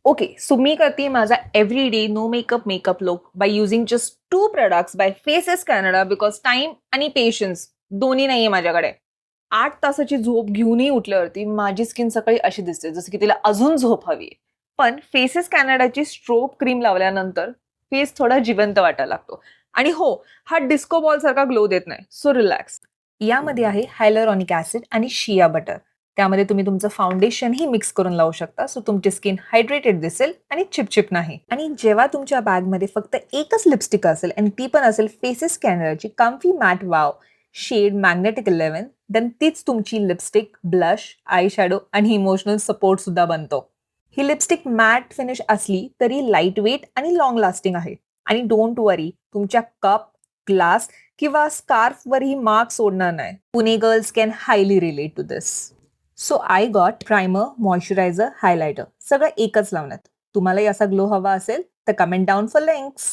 Okay, so मी करते माझा everyday no makeup look by using just 2 products by Faces Canada because time आणि patience दोन्ही नाहीये माझ्याकडे. 8 तासाची झोप घेऊनही उठल्यावरती माझी स्किन सकाळी अशी दिसते जसं की तिला अजून झोप हवी. पण फेसेस कॅनडाची स्ट्रोब क्रीम लावल्यानंतर फेस थोडा जिवंत वाटायला लागतो. आणि हो, हा डिस्को बॉल सारखा ग्लो देत नाही. So relax. यामध्ये आहे हायलरॉनिक ऍसिड आणि शिया बटर. त्यामध्ये तुम्ही तुमचं फाउंडेशनही मिक्स करून लावू शकता, सो तुमची स्किन हायड्रेटेड दिसेल आणि चिपचिप नाही. आणि जेव्हा तुमच्या बॅगमध्ये फक्त एकच लिपस्टिक असेल आणि ती पण असेल फेसेस कॅनडाची comfy matte wow shade magnetic 11, then तीच तुमची लिपस्टिक, ब्लश, आय शॅडो आणि इमोशनल सपोर्ट सुद्धा बनतो. ही लिपस्टिक मॅट फिनिश असली तरी लाईट वेट आणि लॉंग लास्टिंग आहे. आणि डोंट वरी, तुमच्या कप, ग्लास किंवा स्कार्फवरही मार्क सोडणार नाही. Pune girls can highly relate to this. So I got primer, moisturizer, highlighter सगळं एकच लावण्यात. तुम्हालाही असा ग्लो हवा असेल तर कमेंट डाऊन फॉर लिंक्स.